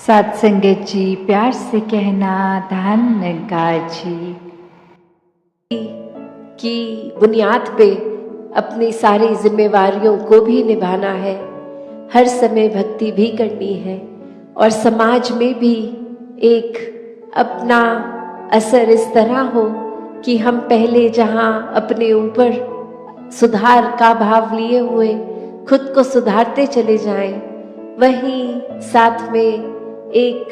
सात संगत जी, प्यार से कहना धन्यकार जी। की बुनियाद पे अपनी सारी जिम्मेवारियों को भी निभाना है, हर समय भक्ति भी करनी है और समाज में भी एक अपना असर इस तरह हो कि हम पहले जहां अपने ऊपर सुधार का भाव लिए हुए खुद को सुधारते चले जाएं, वहीं साथ में एक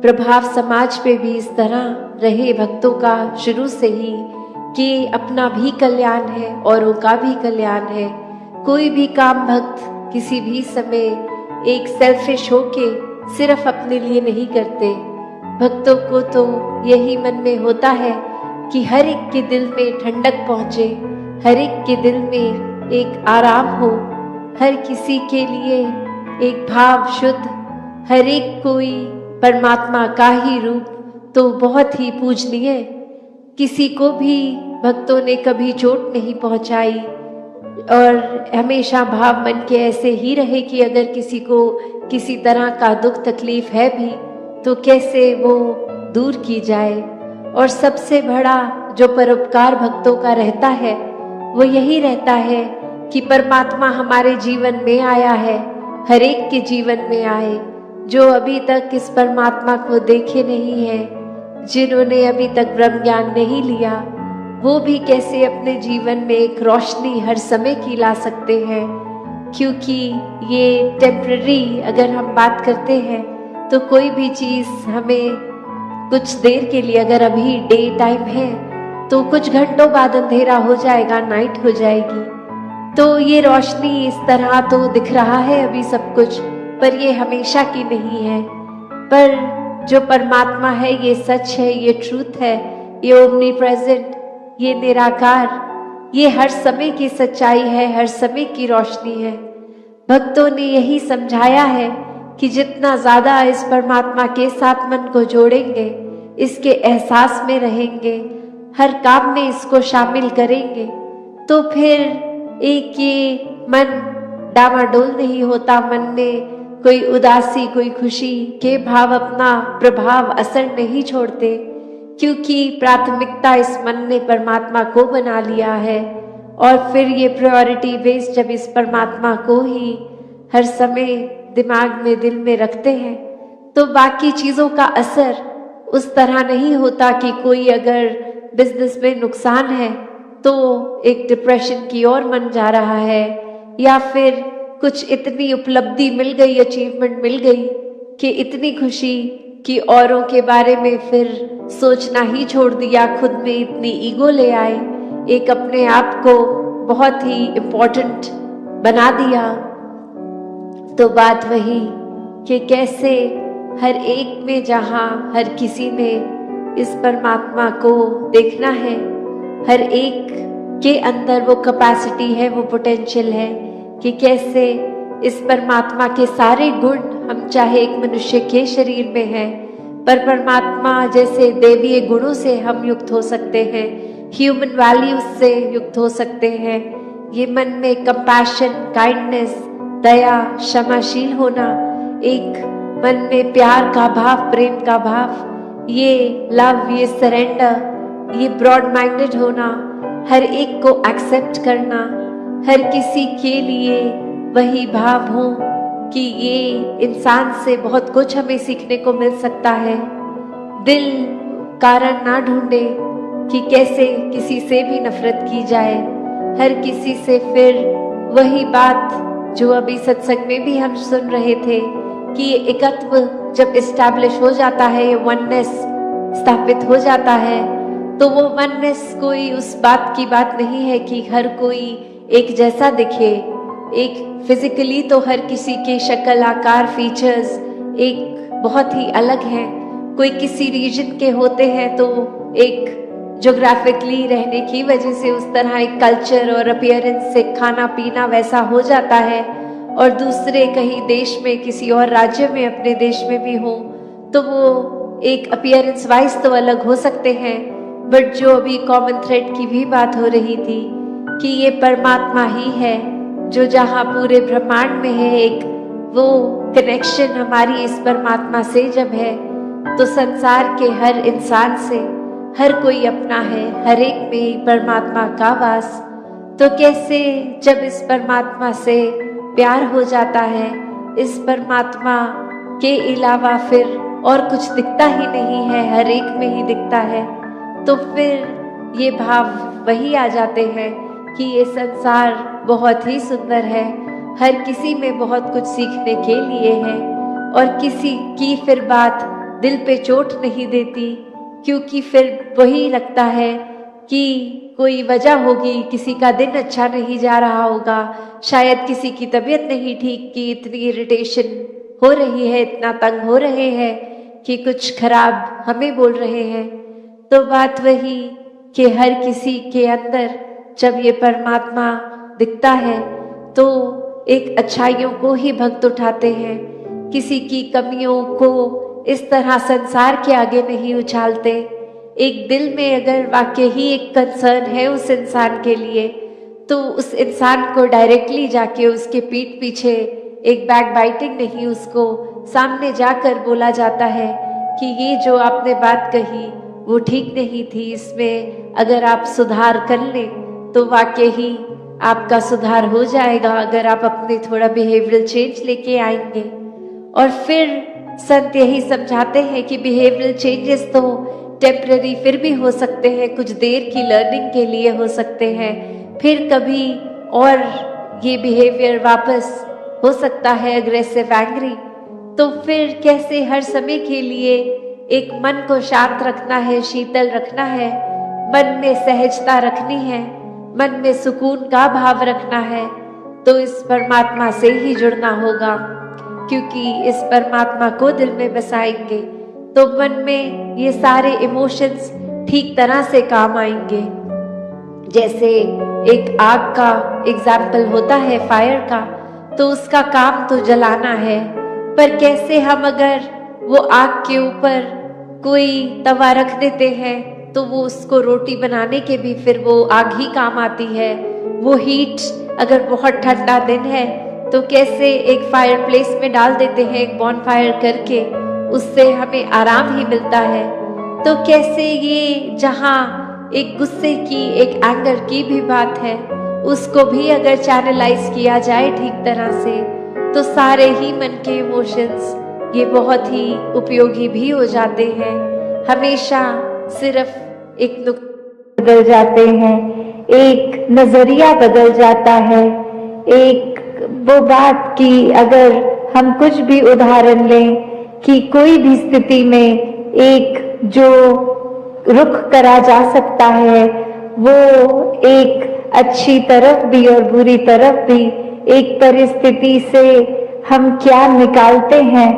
प्रभाव समाज पे भी इस तरह रहे भक्तों का शुरू से ही कि अपना भी कल्याण है, औरों का भी कल्याण है। कोई भी काम भक्त किसी भी समय एक सेल्फिश होके सिर्फ अपने लिए नहीं करते। भक्तों को तो यही मन में होता है कि हर एक के दिल में ठंडक पहुंचे, हर एक के दिल में एक आराम हो, हर किसी के लिए एक भाव शुद्ध, हर एक कोई परमात्मा का ही रूप तो बहुत ही पूजनीय। किसी को भी भक्तों ने कभी चोट नहीं पहुंचाई और हमेशा भाव मन के ऐसे ही रहे कि अगर किसी को किसी तरह का दुख तकलीफ है भी तो कैसे वो दूर की जाए। और सबसे बड़ा जो परोपकार भक्तों का रहता है वो यही रहता है कि परमात्मा हमारे जीवन में आया है, हर एक के जीवन में आए। जो अभी तक इस परमात्मा को देखे नहीं है, जिन्होंने अभी तक ब्रह्म ज्ञान नहीं लिया, वो भी कैसे अपने जीवन में एक रोशनी हर समय की ला सकते हैं। क्योंकि ये टेम्पररी अगर हम बात करते हैं तो कोई भी चीज़ हमें कुछ देर के लिए, अगर अभी डे टाइम है तो कुछ घंटों बाद अंधेरा हो जाएगा, नाइट हो जाएगी। तो ये रोशनी इस तरह तो दिख रहा है अभी सब कुछ, पर ये हमेशा की नहीं है। पर जो परमात्मा है ये सच है, ये ट्रूथ है, ये ओमनी प्रेजेंट, ये निराकार, ये हर समय की सच्चाई है, हर समय की रोशनी है। भक्तों ने यही समझाया है कि जितना ज्यादा इस परमात्मा के साथ मन को जोड़ेंगे, इसके एहसास में रहेंगे, हर काम में इसको शामिल करेंगे, तो फिर एक ये मन डामाडोल नहीं होता, मन में कोई उदासी कोई खुशी के भाव अपना प्रभाव असर नहीं छोड़ते, क्योंकि प्राथमिकता इस मन ने परमात्मा को बना लिया है। और फिर ये प्रायोरिटी बेस जब इस परमात्मा को ही हर समय दिमाग में दिल में रखते हैं तो बाकी चीज़ों का असर उस तरह नहीं होता कि कोई अगर बिजनेस में नुकसान है तो एक डिप्रेशन की ओर मन जा रहा है, या फिर कुछ इतनी उपलब्धि मिल गई, अचीवमेंट मिल गई कि इतनी खुशी कि औरों के बारे में फिर सोचना ही छोड़ दिया, खुद में इतनी ईगो ले आए, एक अपने आप को बहुत ही इम्पोर्टेंट बना दिया। तो बात वही कि कैसे हर एक में जहाँ हर किसी ने इस परमात्मा को देखना है, हर एक के अंदर वो कैपेसिटी है, वो पोटेंशियल है कि कैसे इस परमात्मा के सारे गुण, हम चाहे एक मनुष्य के शरीर में हैं पर परमात्मा जैसे देवीय गुणों से हम युक्त हो सकते हैं, ह्यूमन वैल्यूज से युक्त हो सकते हैं। ये मन में कंपैशन, काइंडनेस, दया, क्षमाशील होना, एक मन में प्यार का भाव, प्रेम का भाव, ये लव, ये सरेंडर, ये ब्रॉड माइंडेड होना, हर एक को एक्सेप्ट करना, हर किसी के लिए वही भाव हो कि ये इंसान से बहुत कुछ हमें सीखने को मिल सकता है। दिल कारण ना ढूंढे कि कैसे किसी से भी नफरत की जाए, हर किसी से फिर वही बात जो अभी सत्संग में भी हम सुन रहे थे कि ये एकत्व जब इस्टेब्लिश हो जाता है, ये वननेस स्थापित हो जाता है, तो वो वननेस कोई उस बात की बात नहीं है कि हर कोई एक जैसा दिखे। एक फिजिकली तो हर किसी के शक्ल, आकार, फीचर्स एक बहुत ही अलग हैं। कोई किसी रीजन के होते हैं तो एक ज्योग्राफिकली रहने की वजह से उस तरह एक कल्चर और अपीयरेंस से खाना पीना वैसा हो जाता है, और दूसरे कहीं देश में, किसी और राज्य में, अपने देश में भी हो तो वो एक अपीयरेंस वाइज तो अलग हो सकते हैं। बट जो अभी कॉमन थ्रेड की भी बात हो रही थी कि ये परमात्मा ही है जो जहाँ पूरे ब्रह्मांड में है, एक वो कनेक्शन हमारी इस परमात्मा से जब है, तो संसार के हर इंसान से हर कोई अपना है, हर एक में ही परमात्मा का वास। तो कैसे जब इस परमात्मा से प्यार हो जाता है, इस परमात्मा के अलावा फिर और कुछ दिखता ही नहीं है, हर एक में ही दिखता है, तो फिर ये भाव वही आ जाते हैं कि ये संसार बहुत ही सुंदर है, हर किसी में बहुत कुछ सीखने के लिए है, और किसी की फिर बात दिल पे चोट नहीं देती, क्योंकि फिर वही लगता है कि कोई वजह होगी, किसी का दिन अच्छा नहीं जा रहा होगा, शायद किसी की तबीयत नहीं ठीक की इतनी इरिटेशन हो रही है, इतना तंग हो रहे हैं कि कुछ खराब हमें बोल रहे हैं। तो बात वही कि हर किसी के अंदर जब ये परमात्मा दिखता है तो एक अच्छाइयों को ही भक्त उठाते हैं, किसी की कमियों को इस तरह संसार के आगे नहीं उछालते। एक दिल में अगर वाकई ही एक कंसर्न है उस इंसान के लिए, तो उस इंसान को डायरेक्टली जाके उसके पीठ पीछे एक बैक बाइटिंग नहीं, उसको सामने जाकर बोला जाता है कि ये जो आपने बात कही वो ठीक नहीं थी, इसमें अगर आप सुधार कर लें तो वाकई ही आपका सुधार हो जाएगा, अगर आप अपने थोड़ा बिहेवियरल चेंज लेके आएंगे। और फिर संत यही समझाते हैं कि बिहेवियरल चेंजेस तो टेम्पररी फिर भी हो सकते हैं, कुछ देर की लर्निंग के लिए हो सकते हैं, फिर कभी और ये बिहेवियर वापस हो सकता है अग्रेसिव एंग्री। तो फिर कैसे हर समय के लिए एक मन को शांत रखना है, शीतल रखना है, मन में सहजता रखनी है, मन में सुकून का भाव रखना है, तो इस परमात्मा से ही जुड़ना होगा, क्योंकि इस परमात्मा को दिल में बसाएंगे तो मन में ये सारे इमोशंस ठीक तरह से काम आएंगे। जैसे एक आग का एग्जाम्पल होता है फायर का, तो उसका काम तो जलाना है, पर कैसे हम अगर वो आग के ऊपर कोई तवा रख देते हैं तो वो उसको रोटी बनाने के भी फिर वो आग ही काम आती है। वो हीट अगर बहुत ठंडा दिन है तो कैसे एक फायर प्लेस में डाल देते हैं, एक बॉन फायर करके, उससे हमें आराम ही मिलता है। तो कैसे ये जहाँ एक गुस्से की, एक एंगर की भी बात है, उसको भी अगर चैनलाइज किया जाए ठीक तरह से, तो सारे ही मन के इमोशंस ये बहुत ही उपयोगी भी हो जाते हैं। हमेशा सिर्फ एक नुक्ता बदल जाते हैं, एक नजरिया बदल जाता है, एक वो बात की अगर हम कुछ भी उदाहरण लें कि कोई भी स्थिति में एक जो रुख करा जा सकता है, वो एक अच्छी तरफ भी और बुरी तरफ भी, एक परिस्थिति से हम क्या निकालते हैं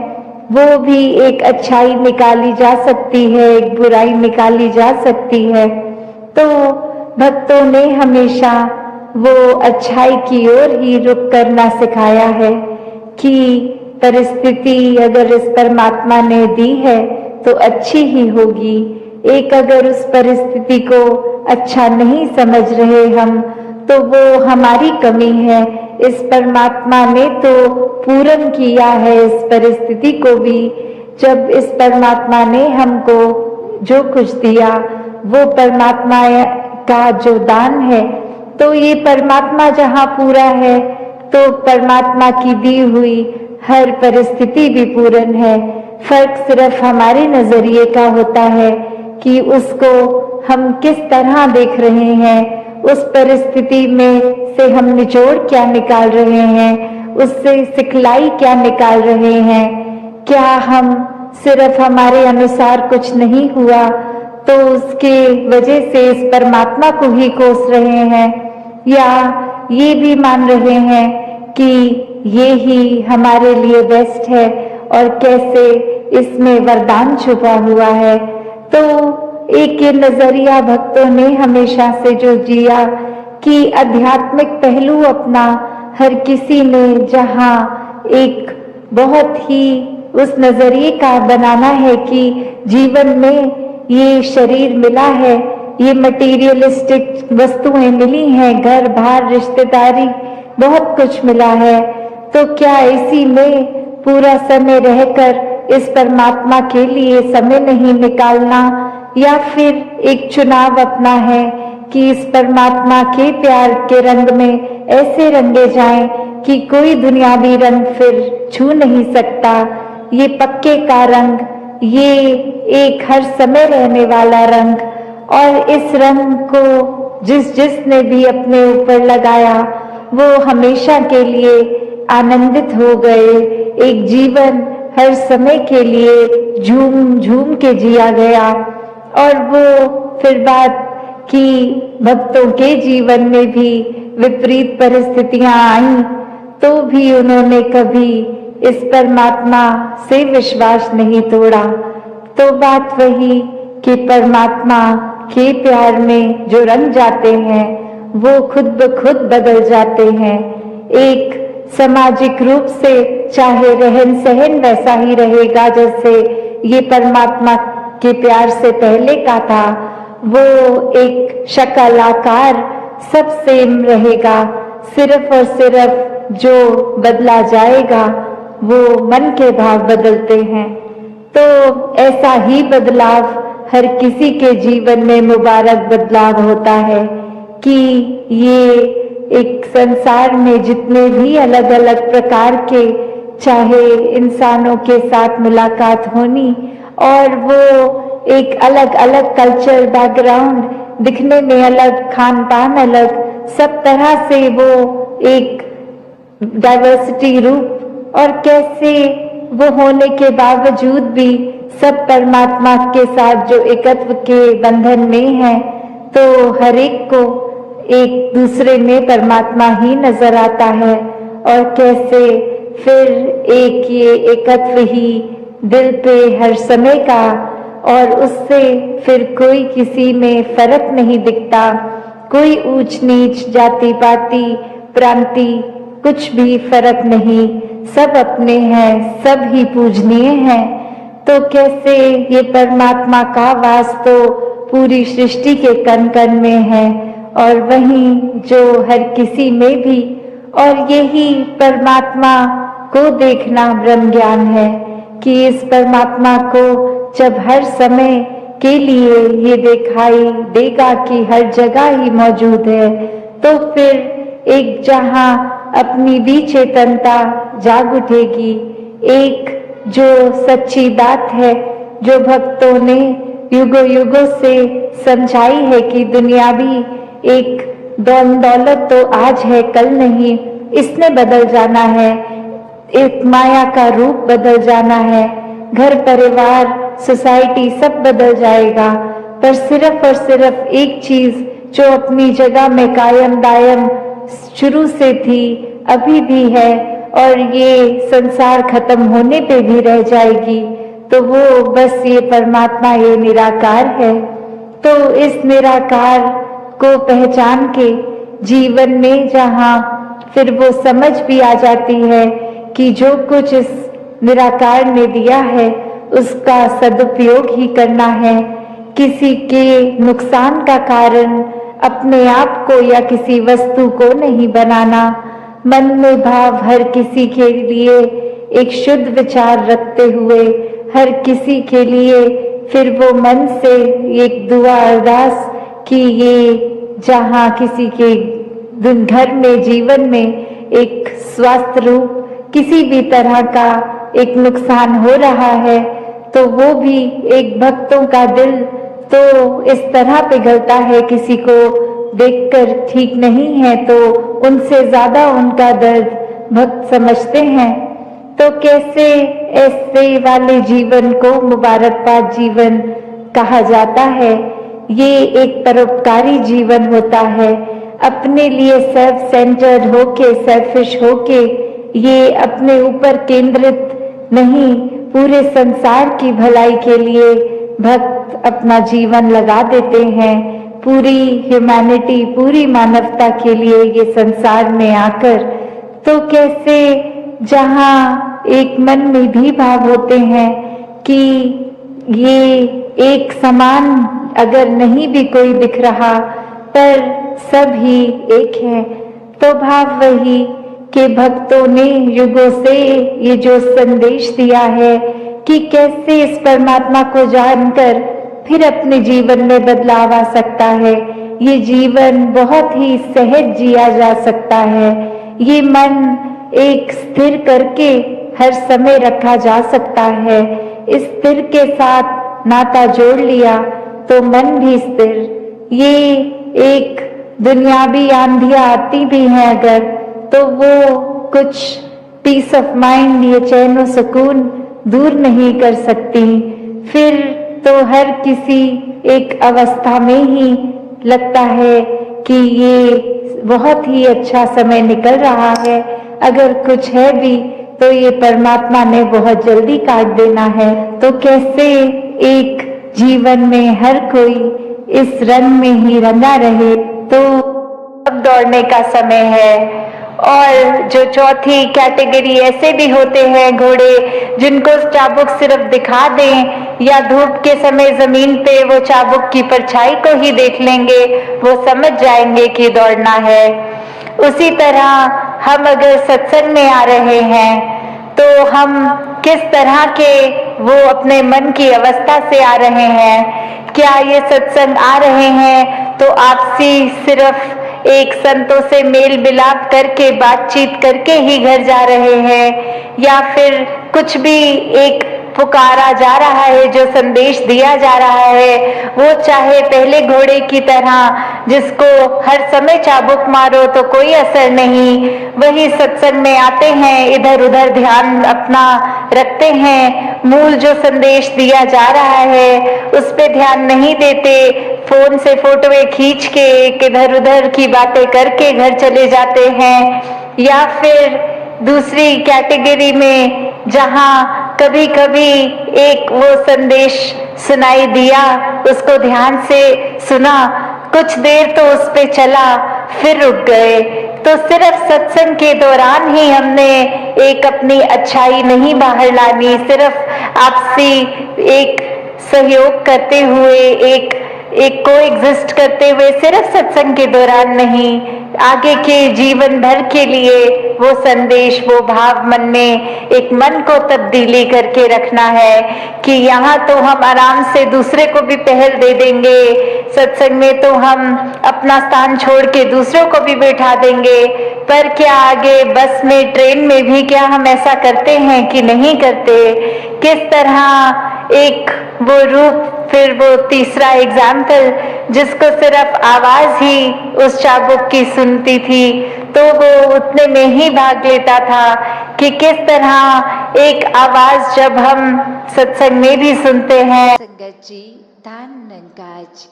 वो भी एक अच्छाई निकाली जा सकती है, एक बुराई निकाली जा सकती है। तो भक्तों ने हमेशा वो अच्छाई की ओर ही रुख करना सिखाया है कि परिस्थिति अगर इस परमात्मा ने दी है तो अच्छी ही होगी। एक अगर उस परिस्थिति को अच्छा नहीं समझ रहे हम, तो वो हमारी कमी है। इस परमात्मा ने तो पूर्ण किया है इस परिस्थिति को भी। जब इस परमात्मा ने हमको जो कुछ दिया वो परमात्मा का जो दान है, तो ये परमात्मा जहाँ पूरा है तो परमात्मा की दी हुई हर परिस्थिति भी पूर्ण है। फर्क सिर्फ हमारे नजरिए का होता है कि उसको हम किस तरह देख रहे हैं, उस परिस्थिति में से हम निचोड़ क्या निकाल रहे हैं, उससे सिखलाई क्या निकाल रहे हैं। क्या हम सिर्फ हमारे अनुसार कुछ नहीं हुआ तो उसके वजह से इस परमात्मा को ही कोस रहे हैं, या ये भी मान रहे हैं कि ये ही हमारे लिए बेस्ट है और कैसे इसमें वरदान छुपा हुआ है। तो एक ये नजरिया भक्तों ने हमेशा से जो जिया कि आध्यात्मिक पहलू अपना हर किसी ने जहाँ एक बहुत ही उस नजरिए का बनाना है कि जीवन में ये शरीर मिला है, ये मटेरियलिस्टिक वस्तुएं मिली हैं, घर बार रिश्तेदारी बहुत कुछ मिला है, तो क्या इसी में पूरा समय रहकर इस परमात्मा के लिए समय नहीं निकालना, या फिर एक चुनाव अपना है कि इस परमात्मा के प्यार के रंग में ऐसे रंगे जाएं कि कोई दुनियावी रंग फिर छू नहीं सकता। ये पक्के का रंग, ये एक हर समय रहने वाला रंग, और इस रंग को जिसने भी अपने ऊपर लगाया वो हमेशा के लिए आनंदित हो गए। एक जीवन हर समय के लिए झूम झूम के जिया गया। और वो फिर बात कि भक्तों के जीवन में भी विपरीत परिस्थितियां आईं, तो भी उन्होंने कभी इस परमात्मा से विश्वास नहीं तोड़ा। तो बात वही कि परमात्मा के प्यार में जो रंग जाते हैं वो खुद ब खुद बदल जाते हैं। एक सामाजिक रूप से चाहे रहन सहन वैसा ही रहेगा जैसे ये परमात्मा के प्यार से पहले का था, वो एक शक्ल आकार सब सेम रहेगा। सिर्फ और सिर्फ जो बदला जाएगा वो मन के भाव बदलते हैं। तो ऐसा ही बदलाव हर किसी के जीवन में मुबारक बदलाव होता है कि ये एक संसार में जितने भी अलग अलग प्रकार के चाहे इंसानों के साथ मुलाकात होनी, और वो एक अलग अलग कल्चर बैकग्राउंड, दिखने में अलग, खान पान अलग, सब तरह से वो एक डाइवर्सिटी रूप, और कैसे वो होने के बावजूद भी सब परमात्मा के साथ जो एकत्व के बंधन में है, तो हर एक को एक दूसरे में परमात्मा ही नजर आता है। और कैसे फिर एक ये एकत्व ही दिल पे हर समय का, और उससे फिर कोई किसी में फर्क नहीं दिखता, कोई ऊंच नीच, जाति पाति, प्रांति, कुछ भी फर्क नहीं, सब अपने हैं, सब ही पूजनीय हैं। तो कैसे ये परमात्मा का वास तो पूरी सृष्टि के कण कण में है, और वहीं जो हर किसी में भी, और यही परमात्मा को देखना ब्रह्म ज्ञान है कि इस परमात्मा को जब हर समय के लिए ये दिखाई देगा कि हर जगह ही मौजूद है, तो फिर एक जहां अपनी भी चेतनता जाग उठेगी। एक जो सच्ची बात है जो भक्तों ने युगों युगों से समझाई है कि दुनियावी एक दौलत तो आज है कल नहीं, इसने बदल जाना है, एक माया का रूप बदल जाना है, घर परिवार सोसाइटी सब बदल जाएगा, पर सिर्फ और सिर्फ एक चीज जो अपनी जगह में कायम दायम शुरू से थी, अभी भी है, और ये संसार खत्म होने पे भी रह जाएगी, तो वो बस ये परमात्मा, ये निराकार है। तो इस निराकार को पहचान के जीवन में जहाँ फिर वो समझ भी आ जाती है कि जो कुछ इस निराकार ने दिया है उसका सदुपयोग ही करना है, किसी के नुकसान का कारण अपने आप को या किसी वस्तु को नहीं बनाना, मन में भाव हर किसी के लिए एक शुद्ध विचार रखते हुए हर किसी के लिए फिर वो मन से एक दुआ अरदास कि ये जहाँ किसी के घर में जीवन में एक स्वास्थ्य रूप किसी भी तरह का एक नुकसान हो रहा है, तो वो भी एक भक्तों का दिल तो इस तरह पिघलता है, किसी को देखकर ठीक नहीं है तो उनसे ज्यादा उनका दर्द भक्त समझते हैं। तो कैसे ऐसे वाले जीवन को मुबारकबाद जीवन कहा जाता है। ये एक परोपकारी जीवन होता है, अपने लिए सेल्फ सेंटर्ड होके, सेल्फिश होके, ये अपने ऊपर केंद्रित नहीं, पूरे संसार की भलाई के लिए भक्त अपना जीवन लगा देते हैं, पूरी ह्यूमैनिटी, पूरी मानवता के लिए ये संसार में आकर। तो कैसे जहाँ एक मन में भी भाव होते हैं कि ये एक समान अगर नहीं भी कोई दिख रहा पर सब ही एक है, तो भाव वही के भक्तों ने युगों से ये जो संदेश दिया है कि कैसे इस परमात्मा को जानकर फिर अपने जीवन में बदलाव आ सकता है। ये जीवन बहुत ही सहज जिया जा सकता है। ये मन एक स्थिर करके हर समय रखा जा सकता है। इस स्थिर के साथ नाता जोड़ लिया तो मन भी स्थिर। ये एक दुनियावी आंधियां आती भी हैं अगर, तो वो कुछ पीस ऑफ माइंड, ये चैन और सुकून दूर नहीं कर सकती। फिर तो हर किसी एक अवस्था में ही लगता है कि ये बहुत ही अच्छा समय निकल रहा है। अगर कुछ है भी तो ये परमात्मा ने बहुत जल्दी काट देना है। तो कैसे एक जीवन में हर कोई इस रंग में ही रंगा रहे। तो अब दौड़ने का समय है। और जो चौथी कैटेगरी ऐसे भी होते हैं घोड़े जिनको चाबुक सिर्फ दिखा दें या धूप के समय जमीन पे वो चाबुक की परछाई को ही देख लेंगे, वो समझ जाएंगे कि दौड़ना है। उसी तरह हम अगर सत्संग में आ रहे हैं तो हम किस तरह के वो अपने मन की अवस्था से आ रहे हैं। क्या ये सत्संग आ रहे हैं तो आपसी सिर्फ एक संतों से मेल मिलाप करके बातचीत करके ही घर जा रहे हैं, या फिर कुछ भी एक पुकारा जा रहा है, जो संदेश दिया जा रहा है वो चाहे पहले घोड़े की तरह जिसको हर समय चाबुक मारो तो कोई असर नहीं, वही सत्संग में आते हैं, इधर उधर ध्यान अपना रखते हैं, मूल जो संदेश दिया जा रहा है उस पे ध्यान नहीं देते, फोन से फोटोएं खींच के इधर उधर की बातें करके घर चले जाते हैं। या फिर दूसरी कैटेगरी में जहां कभी कभी एक वो संदेश सुनाई दिया, उसको ध्यान से सुना, कुछ देर तो उस पे चला, फिर रुक गए। तो सिर्फ सत्संग के दौरान ही हमने एक अपनी अच्छाई नहीं बाहर लानी, सिर्फ आपसी एक सहयोग करते हुए एक को एग्जिस्ट करते हुए सिर्फ सत्संग के दौरान नहीं, आगे के जीवन भर के लिए वो संदेश, वो भाव मन में एक मन को तब्दीली करके रखना है कि यहाँ तो हम आराम से दूसरे को भी पहल दे देंगे, सत्संग में तो हम अपना स्थान छोड़ के दूसरों को भी बैठा देंगे, पर क्या आगे बस में, ट्रेन में भी क्या हम ऐसा करते हैं कि नहीं करते। किस तरह एक वो रूप, फिर वो तीसरा एग्जाम्पल जिसको सिर्फ आवाज ही उस चाबुक की सुनती थी तो वो उतने में ही भाग लेता था, कि किस तरह एक आवाज जब हम सत्संग में भी सुनते हैं। संगत जी, धन नंगाज